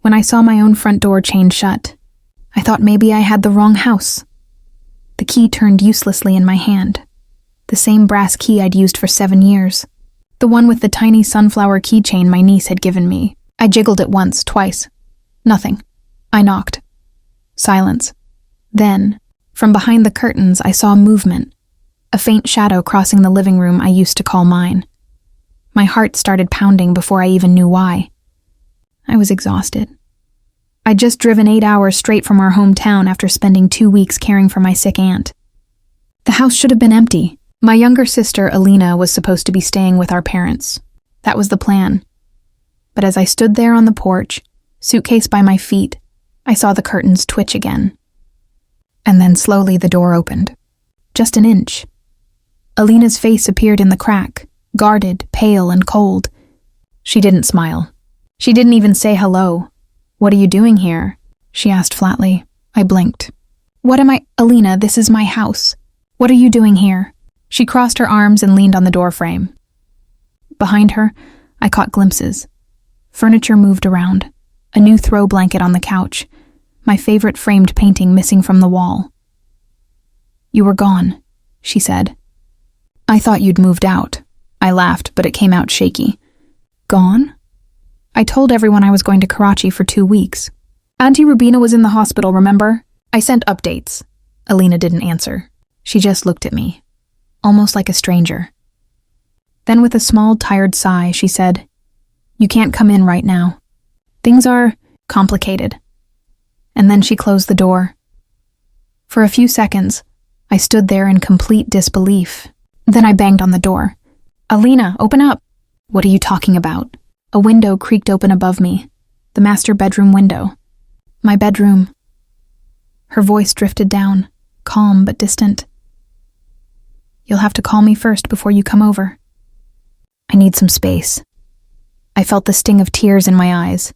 When I saw my own front door chained shut, I thought maybe I had the wrong house. The key turned uselessly in my hand. The same brass key I'd used for 7 years. The one with the tiny sunflower keychain my niece had given me. I jiggled it once, twice. Nothing. I knocked. Silence. Then, from behind the curtains, I saw movement. A faint shadow crossing the living room I used to call mine. My heart started pounding before I even knew why. I was exhausted. I'd just driven 8 hours straight from our hometown after spending 2 weeks caring for my sick aunt. The house should have been empty. My younger sister, Alina, was supposed to be staying with our parents. That was the plan. But as I stood there on the porch, suitcase by my feet, I saw the curtains twitch again. And then slowly the door opened. Just an inch. Alina's face appeared in the crack, guarded, pale, and cold. She didn't smile. She didn't even say hello. "What are you doing here?" she asked flatly. I blinked. Alina, this is my house. What are you doing here?" She crossed her arms and leaned on the doorframe. Behind her, I caught glimpses. Furniture moved around. A new throw blanket on the couch. My favorite framed painting missing from the wall. "You were gone," she said. "I thought you'd moved out." I laughed, but it came out shaky. "Gone?" "I told everyone I was going to Karachi for 2 weeks. Auntie Rubina was in the hospital, remember? I sent updates." Alina didn't answer. She just looked at me, almost like a stranger. Then with a small, tired sigh, she said, "You can't come in right now. Things are complicated." And then she closed the door. For a few seconds, I stood there in complete disbelief. Then I banged on the door. "Alina, open up." "What are you talking about?" A window creaked open above me. The master bedroom window. "My bedroom." Her voice drifted down, calm but distant. "You'll have to call me first before you come over." "I need some space." I felt the sting of tears in my eyes.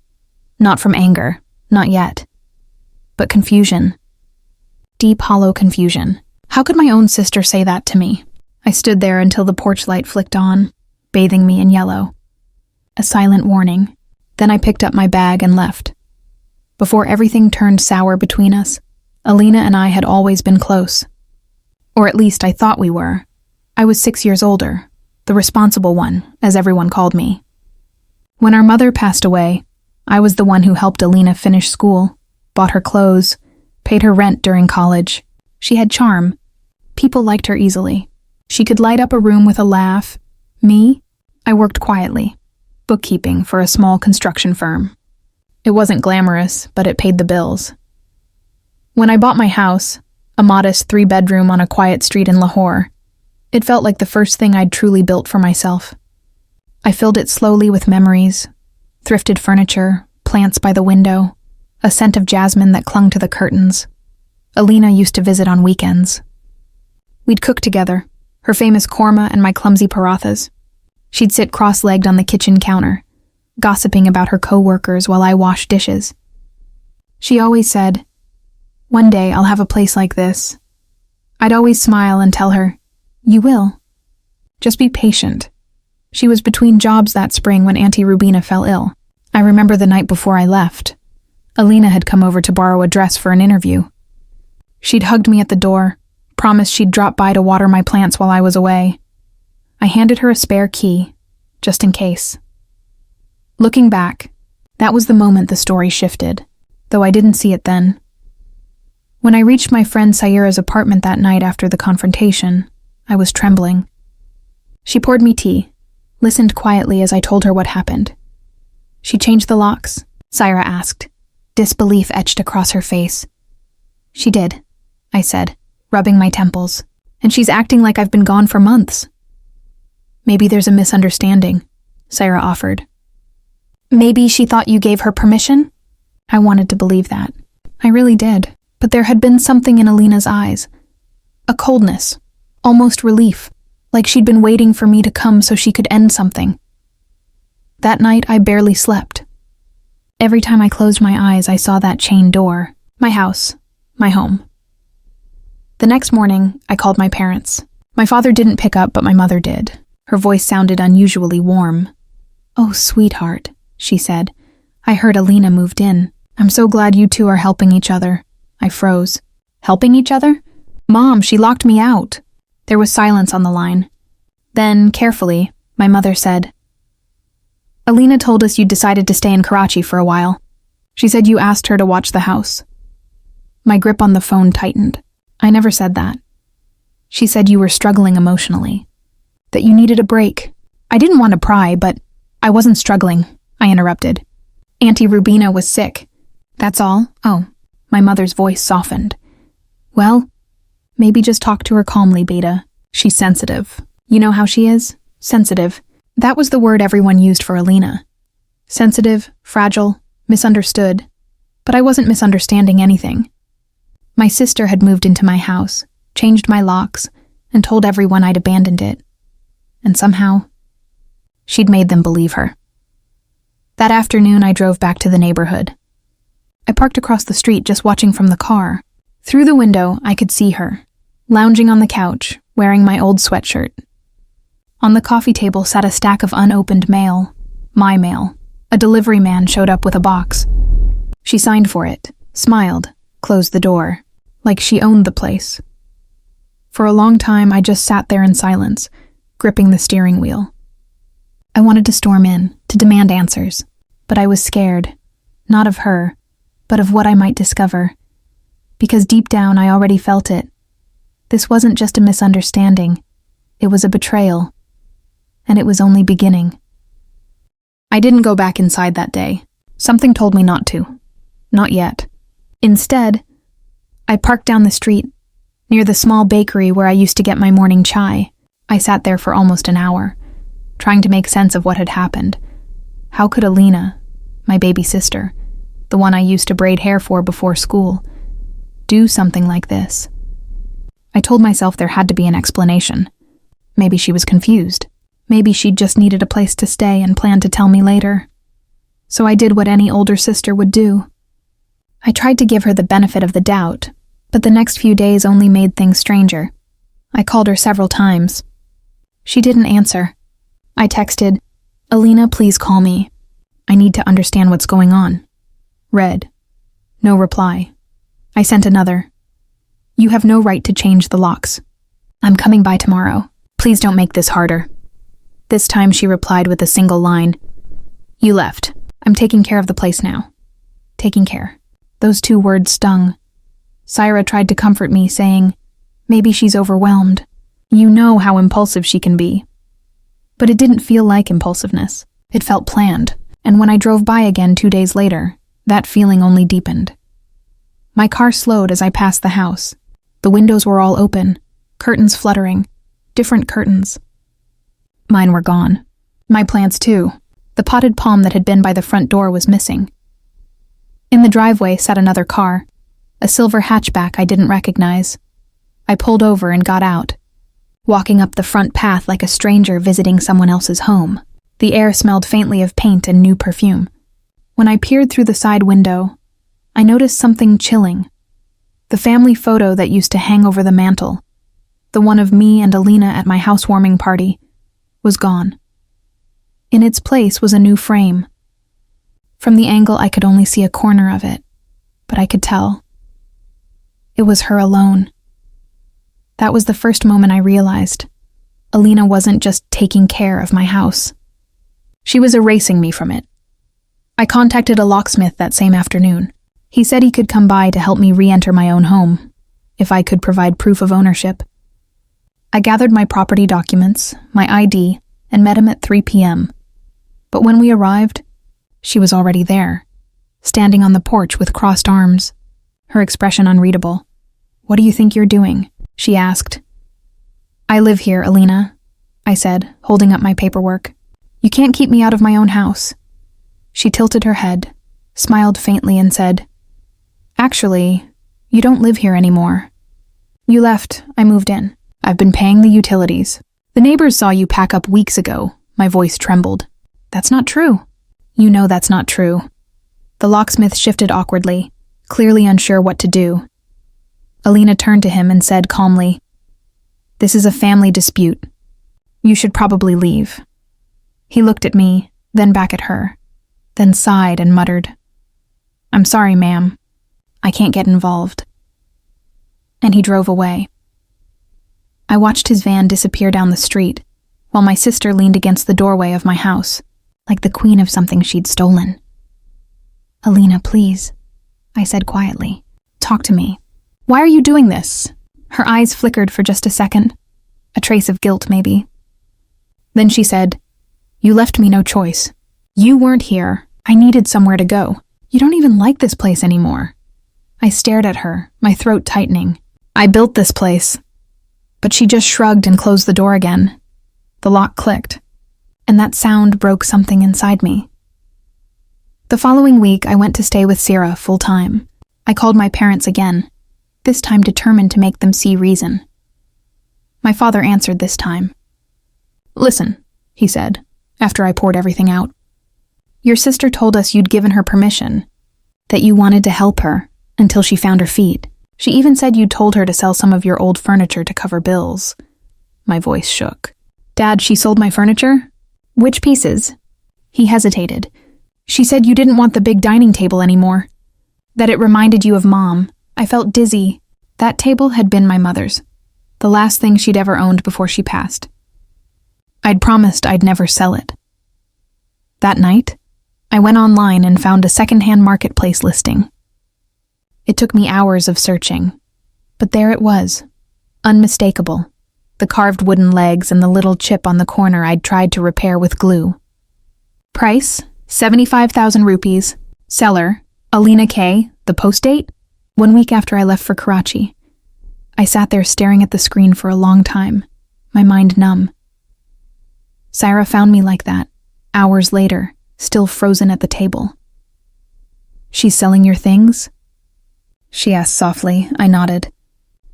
Not from anger, not yet. But confusion. Deep, hollow confusion. How could my own sister say that to me? I stood there until the porch light flicked on, bathing me in yellow. A silent warning. Then I picked up my bag and left. Before everything turned sour between us, Alina and I had always been close. Or at least I thought we were. I was 6 years older, the responsible one, as everyone called me. When our mother passed away, I was the one who helped Alina finish school, bought her clothes, paid her rent during college. She had charm. People liked her easily. She could light up a room with a laugh. Me? I worked quietly. Bookkeeping for a small construction firm. It wasn't glamorous, but it paid the bills. When I bought my house, a modest 3-bedroom on a quiet street in Lahore, it felt like the first thing I'd truly built for myself. I filled it slowly with memories, thrifted furniture, plants by the window, a scent of jasmine that clung to the curtains. Alina used to visit on weekends. We'd cook together, her famous korma and my clumsy parathas. She'd sit cross-legged on the kitchen counter, gossiping about her co-workers while I washed dishes. She always said, "One day I'll have a place like this." I'd always smile and tell her, "You will. Just be patient." She was between jobs that spring when Auntie Rubina fell ill. I remember the night before I left. Alina had come over to borrow a dress for an interview. She'd hugged me at the door, promised she'd drop by to water my plants while I was away. I handed her a spare key, just in case. Looking back, that was the moment the story shifted, though I didn't see it then. When I reached my friend Saira's apartment that night after the confrontation, I was trembling. She poured me tea, listened quietly as I told her what happened. "She changed the locks?" Saira asked, disbelief etched across her face. "She did," I said, rubbing my temples, "and she's acting like I've been gone for months." "Maybe there's a misunderstanding," Saira offered. "Maybe she thought you gave her permission?" I wanted to believe that. I really did, but there had been something in Alina's eyes. A coldness, almost relief, like she'd been waiting for me to come so she could end something. That night I barely slept. Every time I closed my eyes, I saw that chain door, my house, my home. The next morning, I called my parents. My father didn't pick up, but my mother did. Her voice sounded unusually warm. "Oh, sweetheart," she said. I heard Alina moved in. I'm so glad you two are helping each other. I froze. Helping each other? Mom, she locked me out. There was silence on the line. Then, carefully, my mother said, Alina told us you decided to stay in Karachi for a while. She said you asked her to watch the house. My grip on the phone tightened. I never said that. She said you were struggling emotionally, that you needed a break. I didn't want to pry, but I wasn't struggling, I interrupted. Auntie Rubina was sick. That's all? Oh, my mother's voice softened. Well, maybe just talk to her calmly, Beta. She's sensitive. You know how she is? Sensitive. That was the word everyone used for Alina. Sensitive, fragile, misunderstood. But I wasn't misunderstanding anything. My sister had moved into my house, changed my locks, and told everyone I'd abandoned it. And somehow, she'd made them believe her. That afternoon, I drove back to the neighborhood. I parked across the street just watching from the car. Through the window, I could see her, lounging on the couch, wearing my old sweatshirt. On the coffee table sat a stack of unopened mail, my mail. A delivery man showed up with a box. She signed for it, smiled, closed the door, like she owned the place. For a long time, I just sat there in silence, gripping the steering wheel. I wanted to storm in, to demand answers, but I was scared, not of her, but of what I might discover. Because deep down, I already felt it. This wasn't just a misunderstanding. It was a betrayal. And it was only beginning. I didn't go back inside that day. Something told me not to. Not yet. Instead, I parked down the street, near the small bakery where I used to get my morning chai. I sat there for almost an hour, trying to make sense of what had happened. How could Alina, my baby sister, the one I used to braid hair for before school, do something like this? I told myself there had to be an explanation. Maybe she was confused. Maybe she'd just needed a place to stay and planned to tell me later. So I did what any older sister would do. I tried to give her the benefit of the doubt, but the next few days only made things stranger. I called her several times. She didn't answer. I texted, Alina, please call me. I need to understand what's going on. Read. No reply. I sent another. You have no right to change the locks. I'm coming by tomorrow. Please don't make this harder. This time she replied with a single line. You left. I'm taking care of the place now. Taking care. Those two words stung. Syra tried to comfort me, saying, maybe she's overwhelmed. You know how impulsive she can be. But it didn't feel like impulsiveness. It felt planned, and when I drove by again 2 days later, that feeling only deepened. My car slowed as I passed the house. The windows were all open, curtains fluttering, different curtains. Mine were gone. My plants too. The potted palm that had been by the front door was missing. In the driveway sat another car, a silver hatchback I didn't recognize. I pulled over and got out, walking up the front path like a stranger visiting someone else's home. The air smelled faintly of paint and new perfume. When I peered through the side window, I noticed something chilling. The family photo that used to hang over the mantel, the one of me and Alina at my housewarming party, was gone. In its place was a new frame. From the angle, I could only see a corner of it, but I could tell. It was her alone. That was the first moment I realized Alina wasn't just taking care of my house. She was erasing me from it. I contacted a locksmith that same afternoon. He said he could come by to help me re-enter my own home, if I could provide proof of ownership. I gathered my property documents, my ID, and met him at 3 p.m. But when we arrived, she was already there, standing on the porch with crossed arms, her expression unreadable. What do you think you're doing? She asked. I live here, Alina, I said, holding up my paperwork. You can't keep me out of my own house. She tilted her head, smiled faintly, and said, Actually, you don't live here anymore. You left, I moved in. I've been paying the utilities. The neighbors saw you pack up weeks ago. My voice trembled. That's not true. You know that's not true. The locksmith shifted awkwardly, clearly unsure what to do. Alina turned to him and said calmly, This is a family dispute. You should probably leave. He looked at me, then back at her. then sighed and muttered, "I'm sorry, ma'am. I can't get involved." And he drove away. I watched his van disappear down the street, while my sister leaned against the doorway of my house, like the queen of something she'd stolen. "Alina, please," I said quietly. "Talk to me. Why are you doing this?" Her eyes flickered for just a second, a trace of guilt maybe. Then she said, "You left me no choice. You weren't here. I needed somewhere to go. You don't even like this place anymore." I stared at her, my throat tightening. "I built this place." But she just shrugged and closed the door again. The lock clicked, and that sound broke something inside me. The following week, I went to stay with Sarah full-time. I called my parents again, this time determined to make them see reason. My father answered this time. "Listen," he said, after I poured everything out. "Your sister told us you'd given her permission, that you wanted to help her until she found her feet. She even said you told her to sell some of your old furniture to cover bills." My voice shook. "Dad, she sold my furniture? Which pieces?" He hesitated. "She said you didn't want the big dining table anymore, that it reminded you of Mom. I felt dizzy. That table had been my mother's, the last thing she'd ever owned before she passed. I'd promised I'd never sell it." That night, I went online and found a secondhand marketplace listing. It took me hours of searching, but there it was, unmistakable, the carved wooden legs and the little chip on the corner I'd tried to repair with glue. Price, 75,000 rupees. Seller, Alina K. The post date, 1 week after I left for Karachi. I sat there staring at the screen for a long time, my mind numb. Sarah found me like that, hours later, still frozen at the table. "She's selling your things?" she asked softly. I nodded,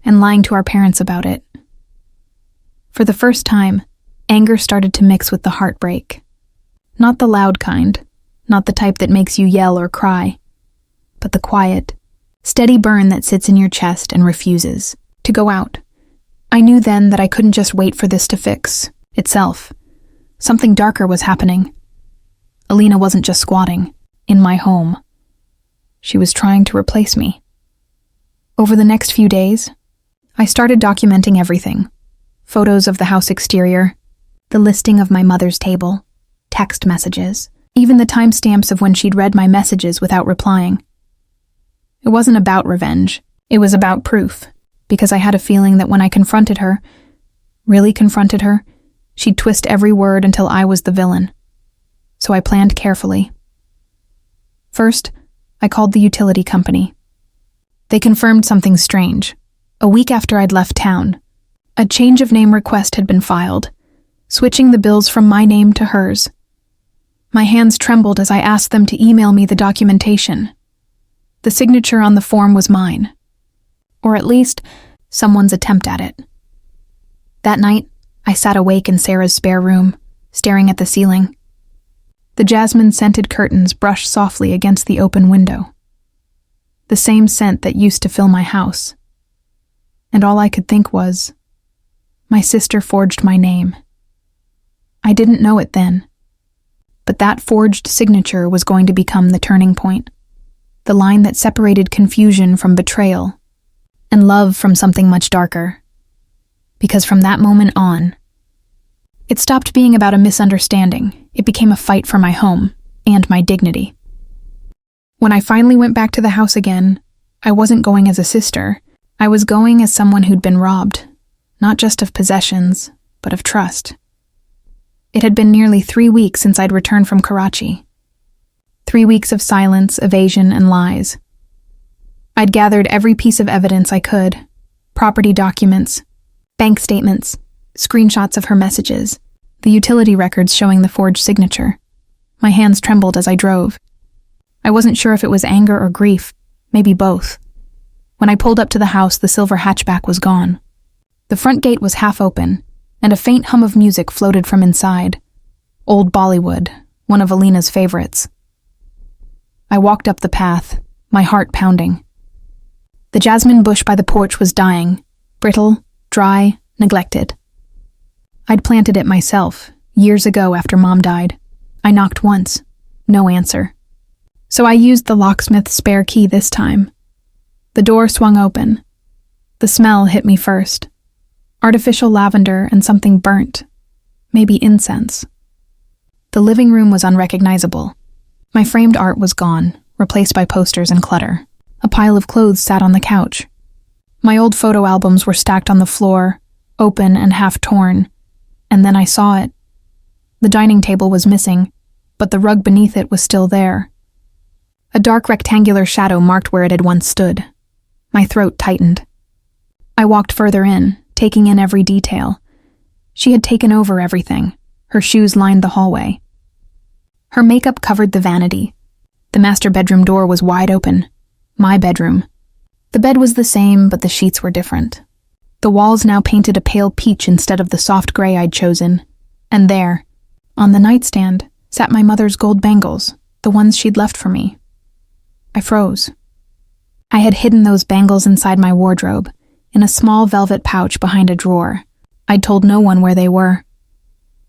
and lying to our parents about it. For the first time, anger started to mix with the heartbreak. Not the loud kind, not the type that makes you yell or cry, but the quiet, steady burn that sits in your chest and refuses to go out. I knew then that I couldn't just wait for this to fix itself. Something darker was happening. Alina wasn't just squatting in my home. She was trying to replace me. Over the next few days, I started documenting everything. Photos of the house exterior, the listing of my mother's table, text messages, even the timestamps of when she'd read my messages without replying. It wasn't about revenge. It was about proof, because I had a feeling that when I confronted her, really confronted her, she'd twist every word until I was the villain. So I planned carefully. First, I called the utility company. They confirmed something strange. A week after I'd left town, a change of name request had been filed, switching the bills from my name to hers. My hands trembled as I asked them to email me the documentation. The signature on the form was mine, or at least someone's attempt at it. That night, I sat awake in Sarah's spare room, staring at the ceiling. The jasmine-scented curtains brushed softly against the open window, the same scent that used to fill my house. And all I could think was, my sister forged my name. I didn't know it then, but that forged signature was going to become the turning point, the line that separated confusion from betrayal, and love from something much darker. Because from that moment on, it stopped being about a misunderstanding. It became a fight for my home and my dignity. When I finally went back to the house again, I wasn't going as a sister. I was going as someone who'd been robbed, not just of possessions, but of trust. It had been nearly 3 weeks since I'd returned from Karachi. 3 weeks of silence, evasion, and lies. I'd gathered every piece of evidence I could: property documents, bank statements, screenshots of her messages, the utility records showing the forged signature. My hands trembled as I drove. I wasn't sure if it was anger or grief, maybe both. When I pulled up to the house, the silver hatchback was gone. The front gate was half open, and a faint hum of music floated from inside. Old Bollywood, one of Alina's favorites. I walked up the path, my heart pounding. The jasmine bush by the porch was dying, brittle, dry, neglected. I'd planted it myself, years ago after Mom died. I knocked once. No answer. So I used the locksmith's spare key this time. The door swung open. The smell hit me first. Artificial lavender and something burnt. Maybe incense. The living room was unrecognizable. My framed art was gone, replaced by posters and clutter. A pile of clothes sat on the couch. My old photo albums were stacked on the floor, open and half torn. And then I saw it. The dining table was missing, but the rug beneath it was still there. A dark rectangular shadow marked where it had once stood. My throat tightened. I walked further in, taking in every detail. She had taken over everything. Her shoes lined the hallway. Her makeup covered the vanity. The master bedroom door was wide open. My bedroom. The bed was the same, but the sheets were different. The walls now painted a pale peach instead of the soft gray I'd chosen. And there, on the nightstand, sat my mother's gold bangles, the ones she'd left for me. I froze. I had hidden those bangles inside my wardrobe, in a small velvet pouch behind a drawer. I'd told no one where they were.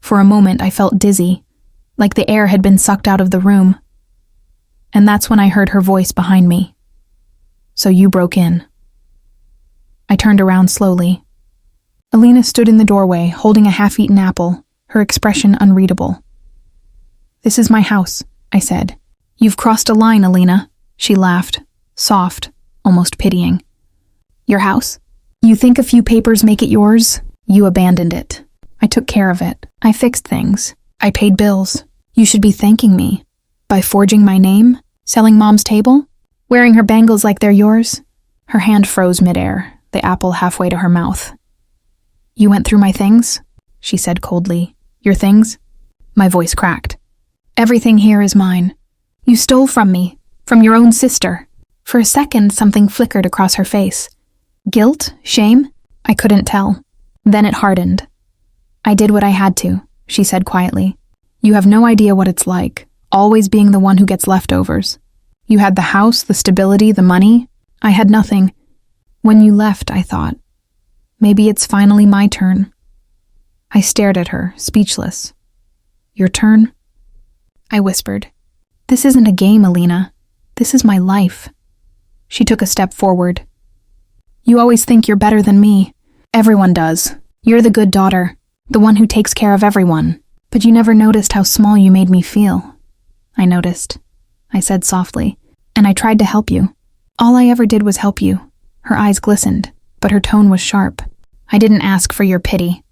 For a moment, I felt dizzy, like the air had been sucked out of the room. And that's when I heard her voice behind me. "So you broke in." I turned around slowly. Alina stood in the doorway, holding a half-eaten apple, her expression unreadable. "This is my house," I said. "You've crossed a line, Alina." She laughed, soft, almost pitying. "Your house? You think a few papers make it yours? You abandoned it. I took care of it. I fixed things. I paid bills. You should be thanking me. By forging my name? Selling Mom's table? Wearing her bangles like they're yours?" Her hand froze midair, the apple halfway to her mouth. "You went through my things?" she said coldly. "Your things?" My voice cracked. "Everything here is mine. You stole from me, from your own sister." For a second, something flickered across her face. Guilt? Shame? I couldn't tell. Then it hardened. "I did what I had to," she said quietly. "You have no idea what it's like, always being the one who gets leftovers. You had the house, the stability, the money. I had nothing. When you left, I thought, maybe it's finally my turn." I stared at her, speechless. "Your turn?" I whispered. "This isn't a game, Alina. This is my life." She took a step forward. "You always think you're better than me. Everyone does. You're the good daughter, the one who takes care of everyone. But you never noticed how small you made me feel." "I noticed," I said softly, "and I tried to help you. All I ever did was help you." Her eyes glistened, but her tone was sharp. "I didn't ask for your pity."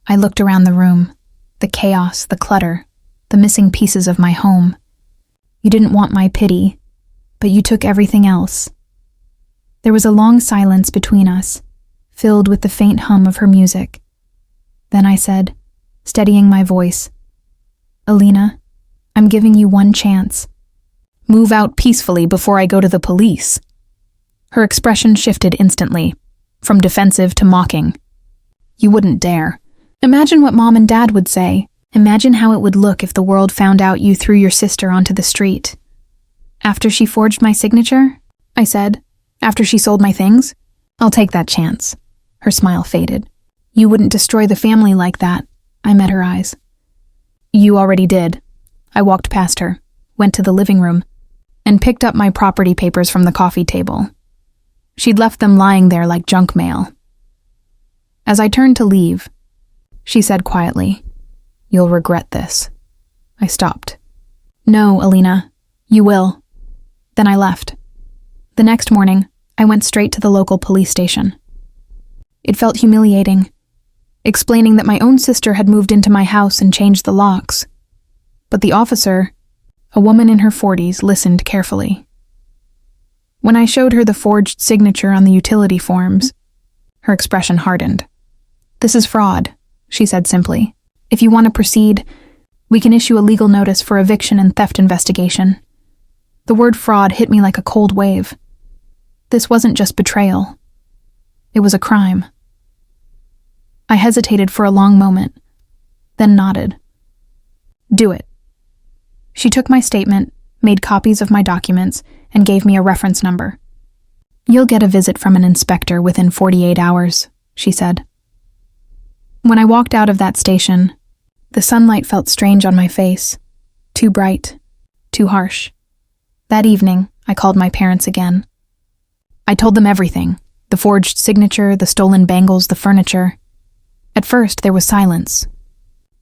I looked around the room, the chaos, the clutter, the missing pieces of my home. "You didn't want my pity, but you took everything else." There was a long silence between us, filled with the faint hum of her music. Then I said, steadying my voice, "Alina, I'm giving you one chance. Move out peacefully before I go to the police." Her expression shifted instantly, from defensive to mocking. "You wouldn't dare. Imagine what Mom and Dad would say. Imagine how it would look if the world found out you threw your sister onto the street." "After she forged my signature?" I said. "After she sold my things? I'll take that chance." Her smile faded. "You wouldn't destroy the family like that." I met her eyes. "You already did." I walked past her, went to the living room, and picked up my property papers from the coffee table. She'd left them lying there like junk mail. As I turned to leave, she said quietly, "You'll regret this." I stopped. "No, Alina, you will." Then I left. The next morning, I went straight to the local police station. It felt humiliating, explaining that my own sister had moved into my house and changed the locks. But the officer, a woman in her 40s, listened carefully. When I showed her the forged signature on the utility forms, her expression hardened. "This is fraud," she said simply. "If you want to proceed, we can issue a legal notice for eviction and theft investigation." The word fraud hit me like a cold wave. This wasn't just betrayal. It was a crime. I hesitated for a long moment, then nodded. "Do it." She took my statement, made copies of my documents, and gave me a reference number. "You'll get a visit from an inspector within 48 hours, she said. When I walked out of that station, the sunlight felt strange on my face. Too bright. Too harsh. That evening, I called my parents again. I told them everything. The forged signature, the stolen bangles, the furniture. At first, there was silence.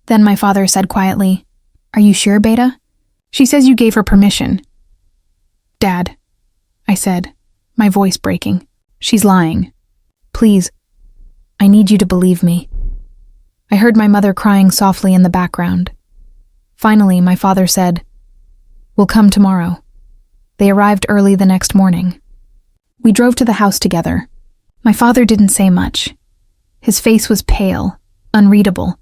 Then my father said quietly, "Are you sure, Beta? She says you gave her permission." "Dad," I said, my voice breaking. "She's lying. Please, I need you to believe me." I heard my mother crying softly in the background. Finally, my father said, "We'll come tomorrow." They arrived early the next morning. We drove to the house together. My father didn't say much. His face was pale, unreadable.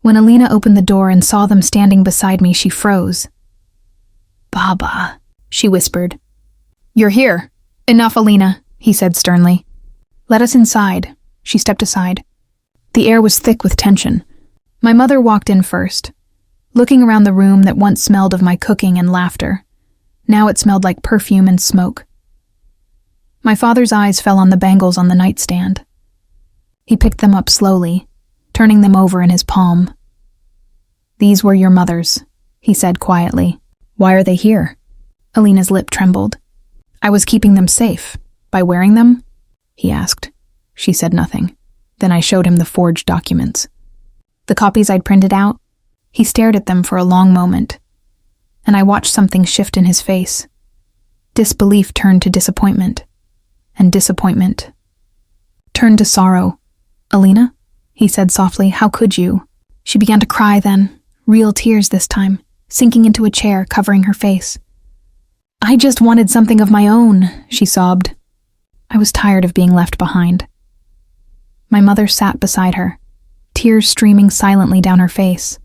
When Alina opened the door and saw them standing beside me, she froze. "Baba," she whispered. "You're here." "Enough, Alina," he said sternly. "Let us inside." She stepped aside. The air was thick with tension. My mother walked in first, looking around the room that once smelled of my cooking and laughter. Now it smelled like perfume and smoke. My father's eyes fell on the bangles on the nightstand. He picked them up slowly, turning them over in his palm. "These were your mother's," he said quietly. "Why are they here?" Alina's lip trembled. "I was keeping them safe. By wearing them?" he asked. She said nothing. Then I showed him the forged documents. The copies I'd printed out. He stared at them for a long moment, and I watched something shift in his face. Disbelief turned to disappointment, and disappointment turned to sorrow. "Alina?" he said softly. "How could you?" She began to cry then, real tears this time, sinking into a chair, covering her face. "I just wanted something of my own," she sobbed. I was tired of being left behind. My mother sat beside her, tears streaming silently down her face.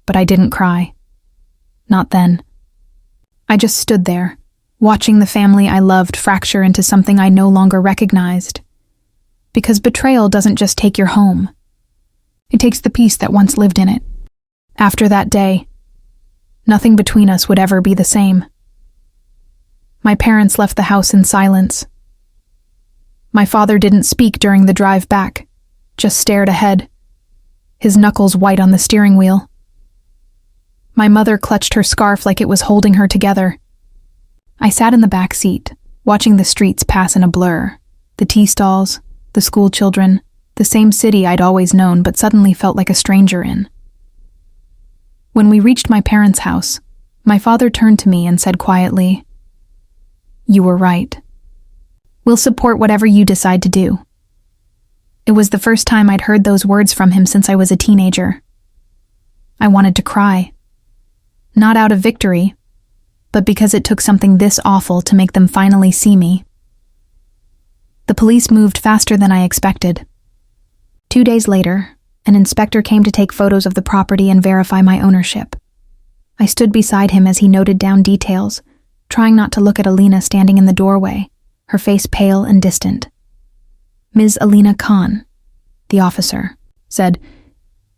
But I didn't cry. Not then. I just stood there, watching the family I loved fracture into something I no longer recognized. Because betrayal doesn't just take your home. It takes the peace that once lived in it. After that day, nothing between us would ever be the same. My parents left the house in silence. My father didn't speak during the drive back, just stared ahead, his knuckles white on the steering wheel. My mother clutched her scarf like it was holding her together. I sat in the back seat, watching the streets pass in a blur, the tea stalls, the school children, the same city I'd always known but suddenly felt like a stranger in. When we reached my parents' house, my father turned to me and said quietly, "You were right. We'll support whatever you decide to do." It was the first time I'd heard those words from him since I was a teenager. I wanted to cry. Not out of victory, but because it took something this awful to make them finally see me. The police moved faster than I expected. 2 days later, an inspector came to take photos of the property and verify my ownership. I stood beside him as he noted down details, trying not to look at Alina standing in the doorway, her face pale and distant. "Ms. Alina Khan," the officer said,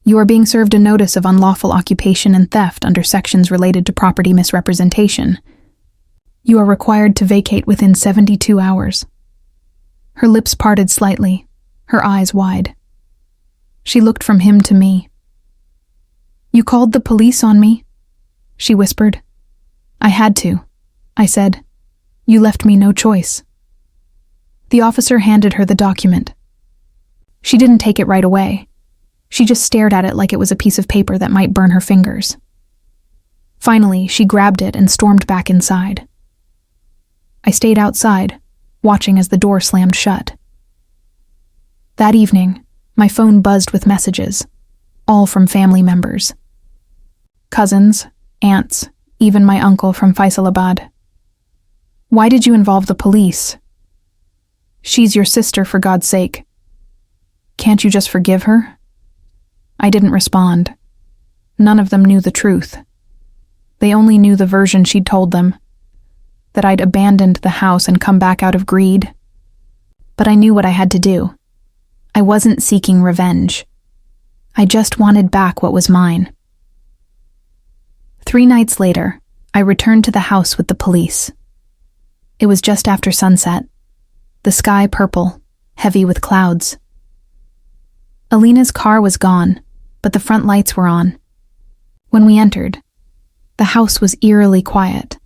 "you are being served a notice of unlawful occupation and theft under sections related to property misrepresentation. You are required to vacate within 72 hours. Her lips parted slightly, her eyes wide. She looked from him to me. "You called the police on me," she whispered. "I had to," I said. "You left me no choice." The officer handed her the document. She didn't take it right away. She just stared at it like it was a piece of paper that might burn her fingers. Finally, she grabbed it and stormed back inside. I stayed outside, watching as the door slammed shut. That evening, my phone buzzed with messages, all from family members. Cousins, aunts, even my uncle from Faisalabad. "Why did you involve the police? She's your sister, for God's sake. Can't you just forgive her?" I didn't respond. None of them knew the truth. They only knew the version she'd told them, that I'd abandoned the house and come back out of greed. But I knew what I had to do. I wasn't seeking revenge. I just wanted back what was mine. 3 nights later, I returned to the house with the police. It was just after sunset, the sky purple, heavy with clouds. Alina's car was gone, but the front lights were on. When we entered, The house was eerily quiet.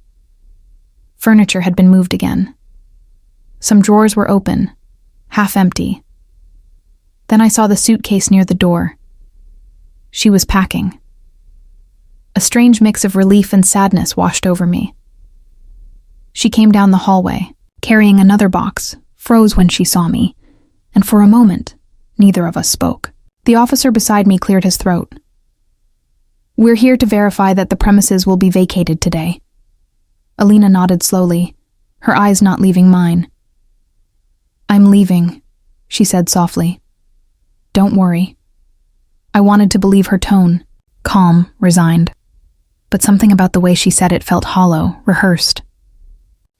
Furniture had been moved again. Some drawers were open, half empty. Then I saw the suitcase near the door. She was packing. A strange mix of relief and sadness washed over me. She came down the hallway, carrying another box, froze when she saw me, and for a moment, neither of us spoke. The officer beside me cleared his throat. "We're here to verify that the premises will be vacated today." Alina nodded slowly, her eyes not leaving mine. "I'm leaving," she said softly. "Don't worry." I wanted to believe her tone, calm, resigned. But something about the way she said it felt hollow, rehearsed.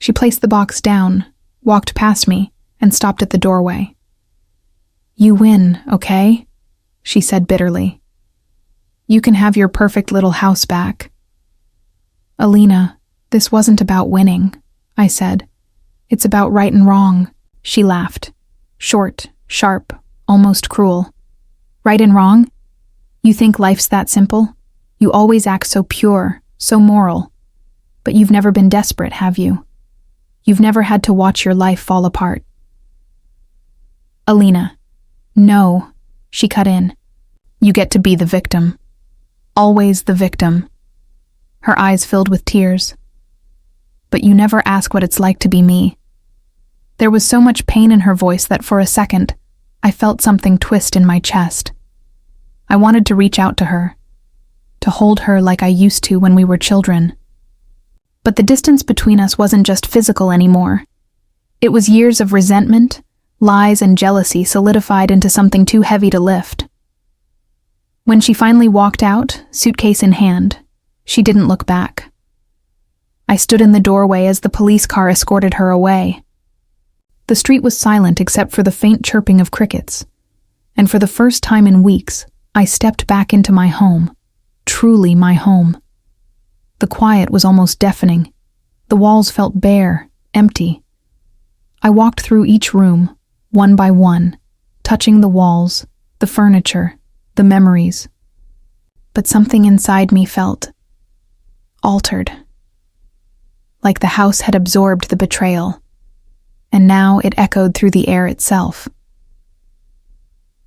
She placed the box down, walked past me, and stopped at the doorway. "You win, okay?" she said bitterly. "You can have your perfect little house back." "Alina, this wasn't about winning," I said. "It's about right and wrong." She laughed. Short, sharp, almost cruel. "Right and wrong? You think life's that simple? You always act so pure, so moral. But you've never been desperate, have you? You've never had to watch your life fall apart." "Alina, no," she cut in. "You get to be the victim. Always the victim." Her eyes filled with tears. "But you never ask what it's like to be me." There was so much pain in her voice that for a second, I felt something twist in my chest. I wanted to reach out to her, to hold her like I used to when we were children. But the distance between us wasn't just physical anymore. It was years of resentment, lies, and jealousy solidified into something too heavy to lift. When she finally walked out, suitcase in hand, she didn't look back. I stood in the doorway as the police car escorted her away. The street was silent except for the faint chirping of crickets, and for the first time in weeks, I stepped back into my home, truly my home. The quiet was almost deafening. The walls felt bare, empty. I walked through each room, one by one, touching the walls, the furniture, the memories. But something inside me felt altered. Like the house had absorbed the betrayal, and now it echoed through the air itself.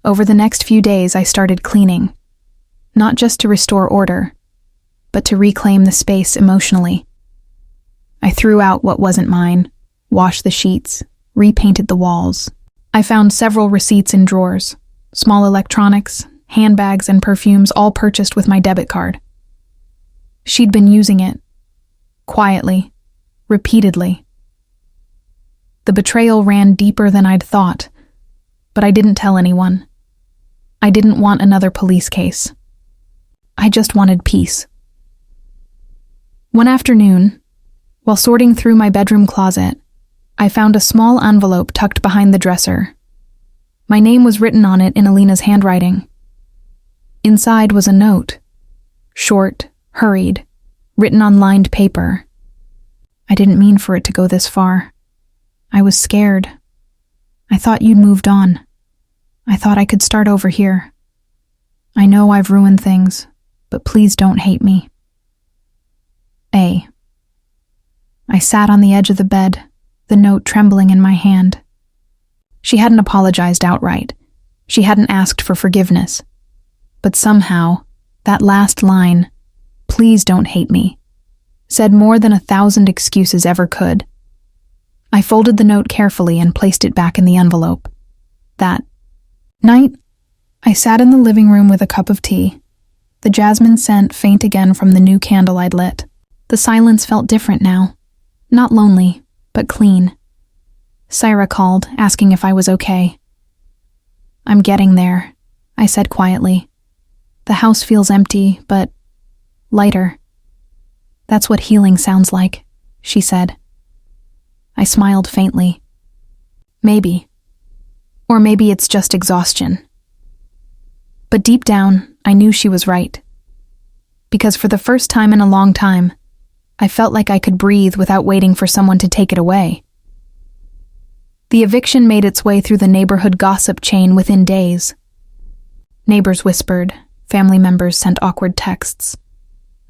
Over the next few days, I started cleaning, not just to restore order, but to reclaim the space emotionally. I threw out what wasn't mine, washed the sheets, repainted the walls. I found several receipts in drawers, small electronics, handbags, and perfumes all purchased with my debit card. She'd been using it, quietly, repeatedly. The betrayal ran deeper than I'd thought, but I didn't tell anyone. I didn't want another police case. I just wanted peace. One afternoon, while sorting through my bedroom closet, I found a small envelope tucked behind the dresser. My name was written on it in Alina's handwriting. Inside was a note, short, hurried, written on lined paper. I didn't mean for it to go this far. I was scared. I thought you'd moved on. I thought I could start over here. I know I've ruined things, but please don't hate me. A. I sat on the edge of the bed, the note trembling in my hand. She hadn't apologized outright. She hadn't asked for forgiveness. But somehow, that last line, "Please don't hate me," said more than 1,000 excuses ever could. I folded the note carefully and placed it back in the envelope. That night, I sat in the living room with a cup of tea, the jasmine scent faint again from the new candle I'd lit. The silence felt different now. Not lonely, but clean. Syra called, asking if I was okay. "I'm getting there," I said quietly. "The house feels empty, but lighter." "That's what healing sounds like," she said. I smiled faintly. Maybe. Or maybe it's just exhaustion. But deep down, I knew she was right. Because for the first time in a long time, I felt like I could breathe without waiting for someone to take it away. The eviction made its way through the neighborhood gossip chain within days. Neighbors whispered, family members sent awkward texts.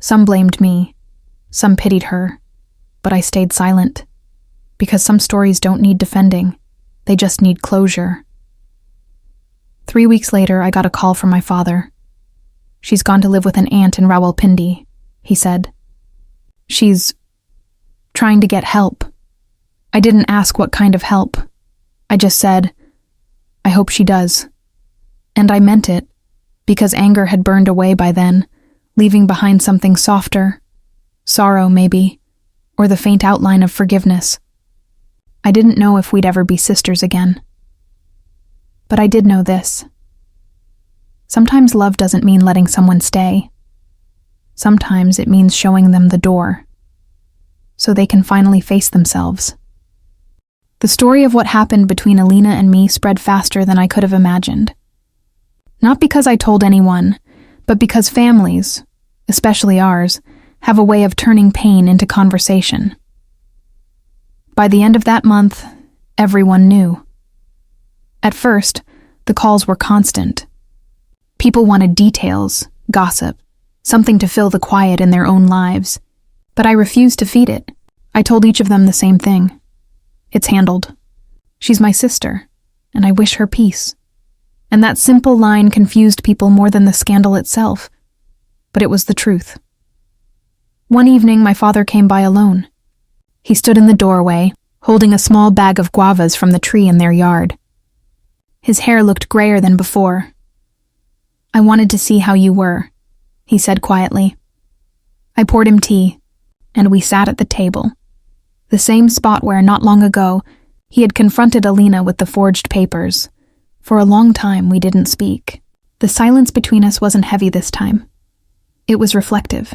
Some blamed me, Some pitied her, but I stayed silent. Because some stories don't need defending, they just need closure. 3 weeks later, I got a call from my father. "She's gone to live with an aunt in Rawalpindi," he said. "She's trying to get help." I didn't ask what kind of help. I just said, "I hope she does." And I meant it, because anger had burned away by then, leaving behind something softer. Sorrow, maybe, or the faint outline of forgiveness. I didn't know if we'd ever be sisters again. But I did know this. Sometimes love doesn't mean letting someone stay. Sometimes it means showing them the door, so they can finally face themselves. The story of what happened between Alina and me spread faster than I could have imagined. Not because I told anyone, but because families, especially ours, have a way of turning pain into conversation. By the end of that month, everyone knew. At first, the calls were constant. People wanted details, gossip, something to fill the quiet in their own lives. But I refused to feed it. I told each of them the same thing. "It's handled. She's my sister, and I wish her peace." And that simple line confused people more than the scandal itself. But it was the truth. One evening, my father came by alone. He stood in the doorway, holding a small bag of guavas from the tree in their yard. His hair looked grayer than before. "I wanted to see how you were," he said quietly. I poured him tea, and we sat at the table, the same spot where, not long ago, he had confronted Alina with the forged papers. For a long time, we didn't speak. The silence between us wasn't heavy this time. It was reflective.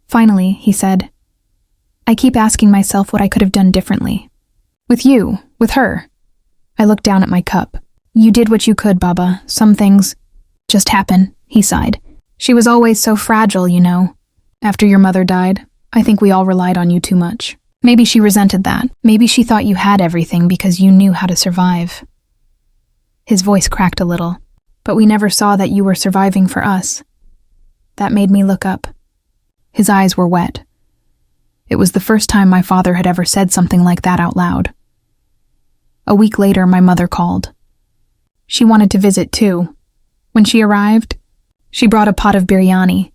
Finally, he said, "I keep asking myself what I could have done differently. With you, with her." I looked down at my cup. "You did what you could, Baba. Some things just happen," he sighed. "She was always so fragile, you know. After your mother died, I think we all relied on you too much. Maybe she resented that. Maybe she thought you had everything because you knew how to survive." His voice cracked a little. "But we never saw that you were surviving for us." That made me look up. His eyes were wet. It was the first time my father had ever said something like that out loud. A week later, my mother called. She wanted to visit too. When she arrived, she brought a pot of biryani,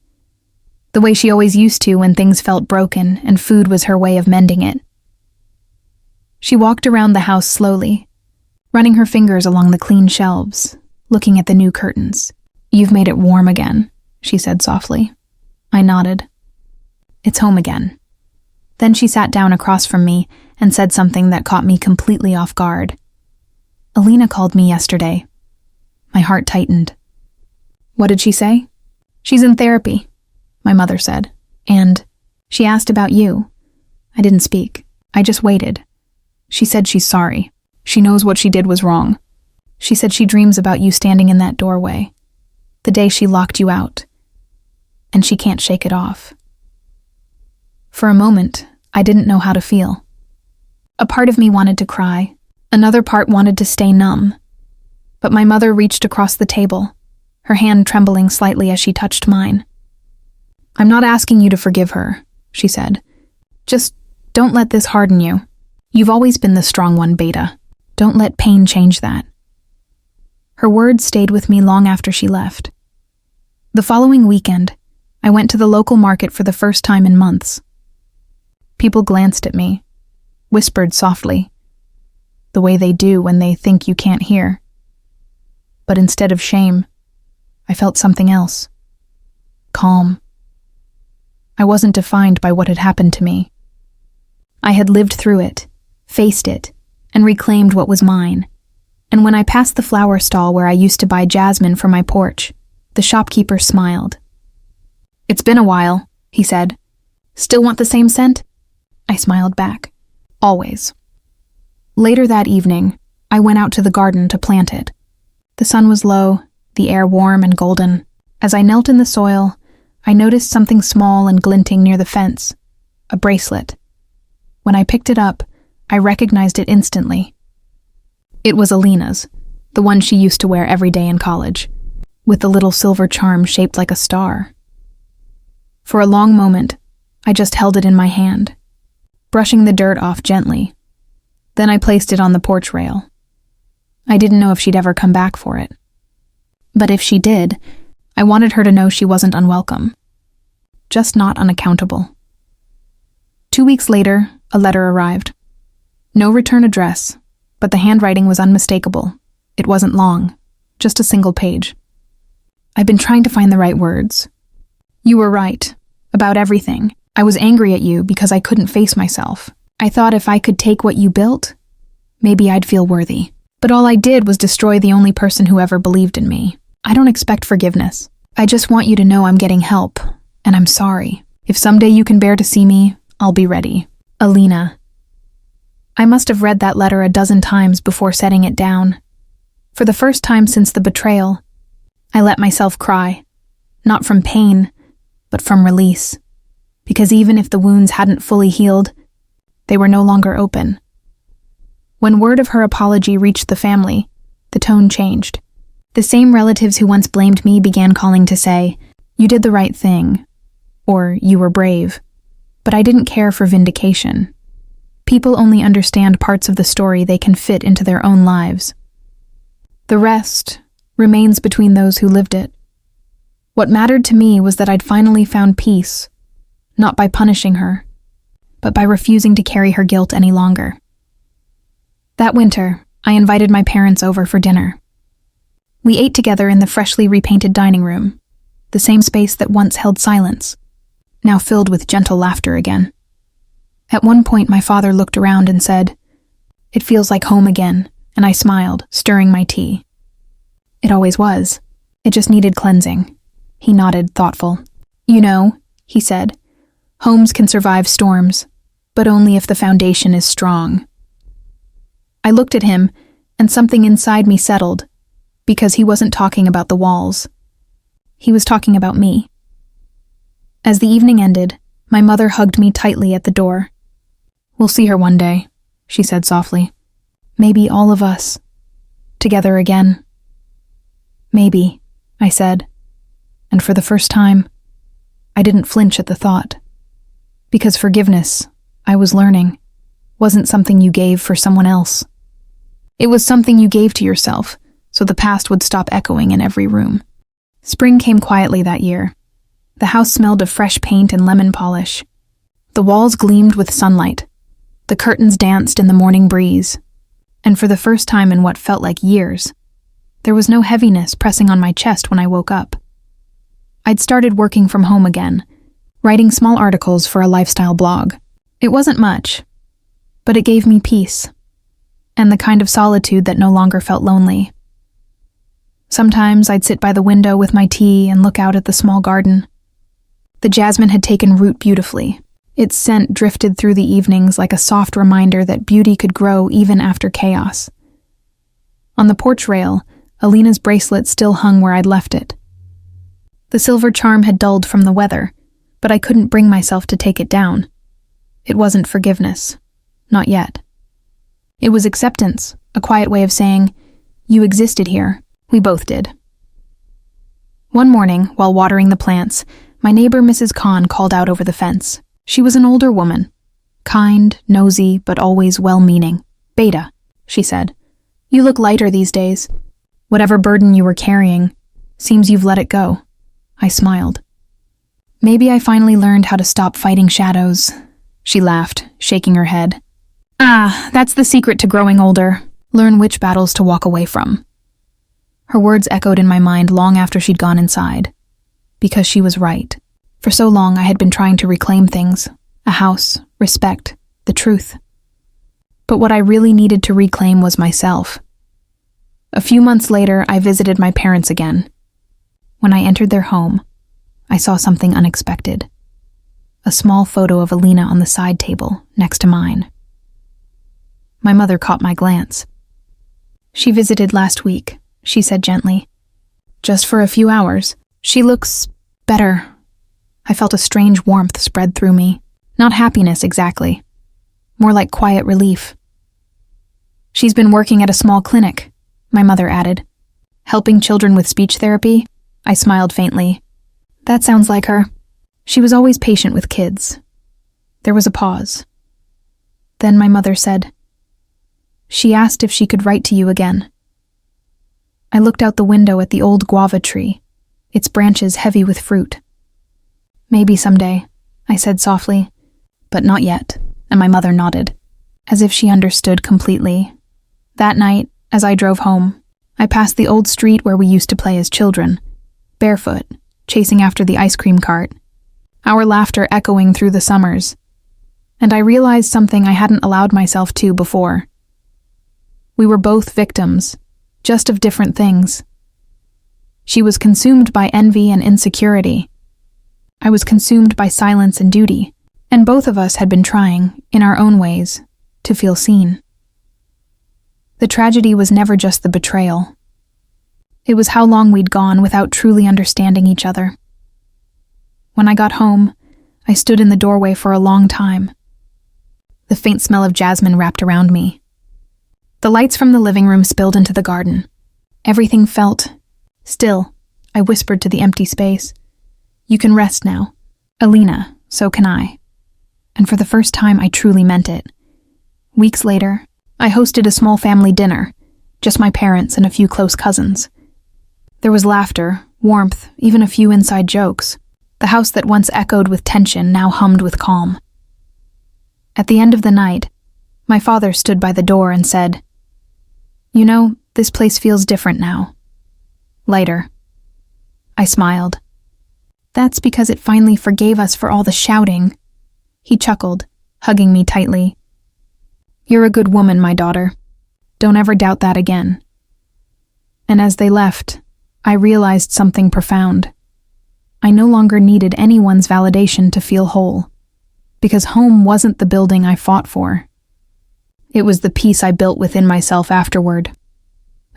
the way she always used to when things felt broken and food was her way of mending it. She walked around the house slowly, running her fingers along the clean shelves, looking at the new curtains. "You've made it warm again," she said softly. I nodded. "It's home again." Then she sat down across from me and said something that caught me completely off guard. "Alina called me yesterday." My heart tightened. "What did she say?" "She's in therapy," my mother said. "And she asked about you." I didn't speak. I just waited. "She said she's sorry. She knows what she did was wrong. She said she dreams about you standing in that doorway, the day she locked you out, and she can't shake it off." For a moment, I didn't know how to feel. A part of me wanted to cry. Another part wanted to stay numb. But my mother reached across the table, her hand trembling slightly as she touched mine. "I'm not asking you to forgive her," she said. "Just don't let this harden you. You've always been the strong one, Beta. Don't let pain change that." Her words stayed with me long after she left. The following weekend, I went to the local market for the first time in months. People glanced at me, whispered softly, the way they do when they think you can't hear. But instead of shame, I felt something else. Calm. I wasn't defined by what had happened to me. I had lived through it, faced it, and reclaimed what was mine. And when I passed the flower stall where I used to buy jasmine for my porch, the shopkeeper smiled. "It's been a while," he said. "Still want the same scent?" I smiled back. "Always." Later that evening, I went out to the garden to plant it. The sun was low, the air warm and golden. As I knelt in the soil, I noticed something small and glinting near the fence, a bracelet. When I picked it up, I recognized it instantly. It was Alina's, the one she used to wear every day in college, with the little silver charm shaped like a star. For a long moment, I just held it in my hand, brushing the dirt off gently. Then I placed it on the porch rail. I didn't know if she'd ever come back for it. But if she did, I wanted her to know she wasn't unwelcome. Just not unaccountable. 2 weeks later, a letter arrived. No return address, but the handwriting was unmistakable. It wasn't long, just a single page. I've been trying to find the right words. You were right, about everything. I was angry at you because I couldn't face myself. I thought if I could take what you built, maybe I'd feel worthy. But all I did was destroy the only person who ever believed in me. I don't expect forgiveness. I just want you to know I'm getting help, and I'm sorry. If someday you can bear to see me, I'll be ready. Alina. I must have read that letter a dozen times before setting it down. For the first time since the betrayal, I let myself cry. Not from pain, but from release. Because even if the wounds hadn't fully healed, they were no longer open. When word of her apology reached the family, the tone changed. The same relatives who once blamed me began calling to say, "You did the right thing," or "You were brave." But I didn't care for vindication. People only understand parts of the story they can fit into their own lives. The rest remains between those who lived it. What mattered to me was that I'd finally found peace, not by punishing her, but by refusing to carry her guilt any longer. That winter, I invited my parents over for dinner. We ate together in the freshly repainted dining room, the same space that once held silence, now filled with gentle laughter again. At one point, my father looked around and said, "It feels like home again," and I smiled, stirring my tea. It always was. It just needed cleansing. He nodded, thoughtful. "You know," he said, "homes can survive storms, but only if the foundation is strong." I looked at him, and something inside me settled, because he wasn't talking about the walls. He was talking about me. As the evening ended, my mother hugged me tightly at the door. "We'll see her one day," she said softly. "Maybe all of us. Together again." "Maybe," I said, and for the first time, I didn't flinch at the thought. Because forgiveness, I was learning, wasn't something you gave for someone else. It was something you gave to yourself, so the past would stop echoing in every room. Spring came quietly that year. The house smelled of fresh paint and lemon polish. The walls gleamed with sunlight. The curtains danced in the morning breeze. And for the first time in what felt like years, there was no heaviness pressing on my chest when I woke up. I'd started working from home again, writing small articles for a lifestyle blog. It wasn't much, but it gave me peace, and the kind of solitude that no longer felt lonely. Sometimes I'd sit by the window with my tea and look out at the small garden. The jasmine had taken root beautifully. Its scent drifted through the evenings like a soft reminder that beauty could grow even after chaos. On the porch rail, Alina's bracelet still hung where I'd left it. The silver charm had dulled from the weather, but I couldn't bring myself to take it down. It wasn't forgiveness. Not yet. It was acceptance, a quiet way of saying, "You existed here. We both did." One morning, while watering the plants, my neighbor Mrs. Khan called out over the fence. She was an older woman. Kind, nosy, but always well-meaning. "Beta," she said. "You look lighter these days. Whatever burden you were carrying, seems you've let it go." I smiled. "Maybe I finally learned how to stop fighting shadows," she laughed, shaking her head. "Ah, that's the secret to growing older. Learn which battles to walk away from." Her words echoed in my mind long after she'd gone inside. Because she was right. For so long I had been trying to reclaim things. A house, respect, the truth. But what I really needed to reclaim was myself. A few months later, I visited my parents again. When I entered their home, I saw something unexpected. A small photo of Alina on the side table, next to mine. My mother caught my glance. "She visited last week," she said gently. "Just for a few hours. She looks better." I felt a strange warmth spread through me. Not happiness exactly. More like quiet relief. "She's been working at a small clinic," my mother added. "Helping children with speech therapy?" I smiled faintly. "That sounds like her. She was always patient with kids, There was a pause. Then my mother said, "She asked if she could write to you again." I looked out the window at the old guava tree, its branches heavy with fruit. "Maybe someday," I said softly, "but not yet," and my mother nodded, as if she understood completely. That night, as I drove home, I passed the old street where we used to play as children, barefoot, chasing after the ice cream cart, our laughter echoing through the summers. And I realized something I hadn't allowed myself to before. We were both victims, just of different things. She was consumed by envy and insecurity. I was consumed by silence and duty, and both of us had been trying, in our own ways, to feel seen. The tragedy was never just the betrayal. It was how long we'd gone without truly understanding each other. When I got home, I stood in the doorway for a long time. The faint smell of jasmine wrapped around me. The lights from the living room spilled into the garden. Everything felt still. I whispered to the empty space, "You can rest now. Alina, so can I." And for the first time, I truly meant it. Weeks later, I hosted a small family dinner, just my parents and a few close cousins. There was laughter, warmth, even a few inside jokes. The house that once echoed with tension now hummed with calm. At the end of the night, my father stood by the door and said, "You know, this place feels different now. Lighter." I smiled. "That's because it finally forgave us for all the shouting." He chuckled, hugging me tightly. "You're a good woman, my daughter. Don't ever doubt that again." And as they left, I realized something profound. I no longer needed anyone's validation to feel whole, because home wasn't the building I fought for. It was the peace I built within myself afterward.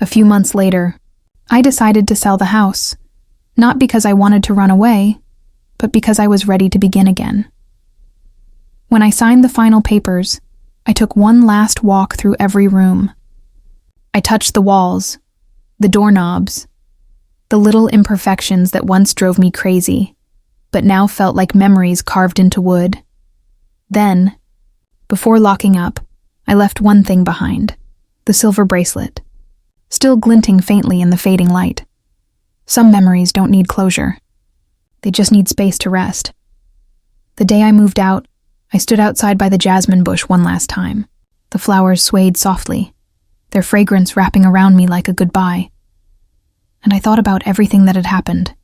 A few months later, I decided to sell the house, not because I wanted to run away, but because I was ready to begin again. When I signed the final papers, I took one last walk through every room. I touched the walls, the doorknobs, the little imperfections that once drove me crazy, but now felt like memories carved into wood. Then, before locking up, I left one thing behind, the silver bracelet, still glinting faintly in the fading light. Some memories don't need closure. They just need space to rest. The day I moved out, I stood outside by the jasmine bush one last time. The flowers swayed softly, their fragrance wrapping around me like a goodbye. And I thought about everything that had happened.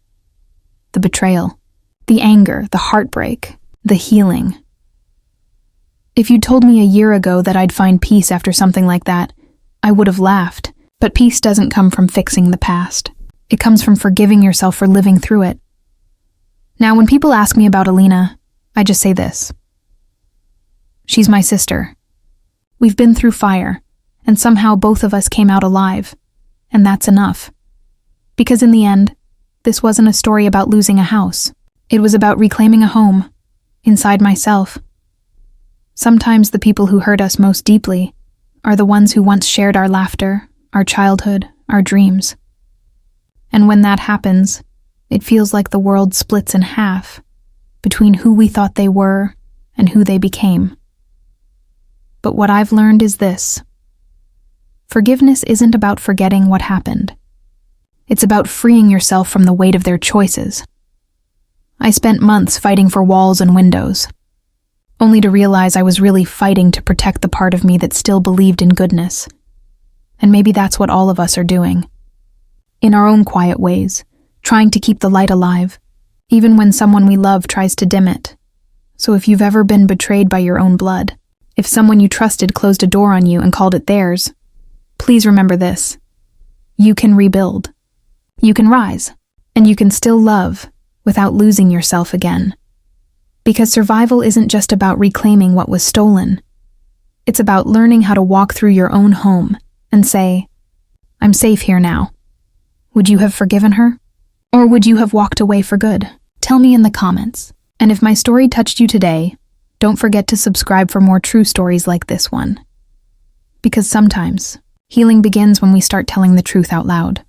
The betrayal, the anger, the heartbreak, the healing. If you'd told me a year ago that I'd find peace after something like that, I would have laughed. But peace doesn't come from fixing the past. It comes from forgiving yourself for living through it. Now, when people ask me about Alina, I just say this. She's my sister. We've been through fire, and somehow both of us came out alive. And that's enough. Because in the end, this wasn't a story about losing a house. It was about reclaiming a home, inside myself. Sometimes the people who hurt us most deeply are the ones who once shared our laughter, our childhood, our dreams. And when that happens, it feels like the world splits in half between who we thought they were and who they became. But what I've learned is this. Forgiveness isn't about forgetting what happened. It's about freeing yourself from the weight of their choices. I spent months fighting for walls and windows, only to realize I was really fighting to protect the part of me that still believed in goodness. And maybe that's what all of us are doing. In our own quiet ways, trying to keep the light alive, even when someone we love tries to dim it. So if you've ever been betrayed by your own blood, if someone you trusted closed a door on you and called it theirs, please remember this. You can rebuild. You can rise. And you can still love without losing yourself again. Because survival isn't just about reclaiming what was stolen. It's about learning how to walk through your own home and say, "I'm safe here now." Would you have forgiven her? Or would you have walked away for good? Tell me in the comments. And if my story touched you today, don't forget to subscribe for more true stories like this one. Because sometimes, healing begins when we start telling the truth out loud.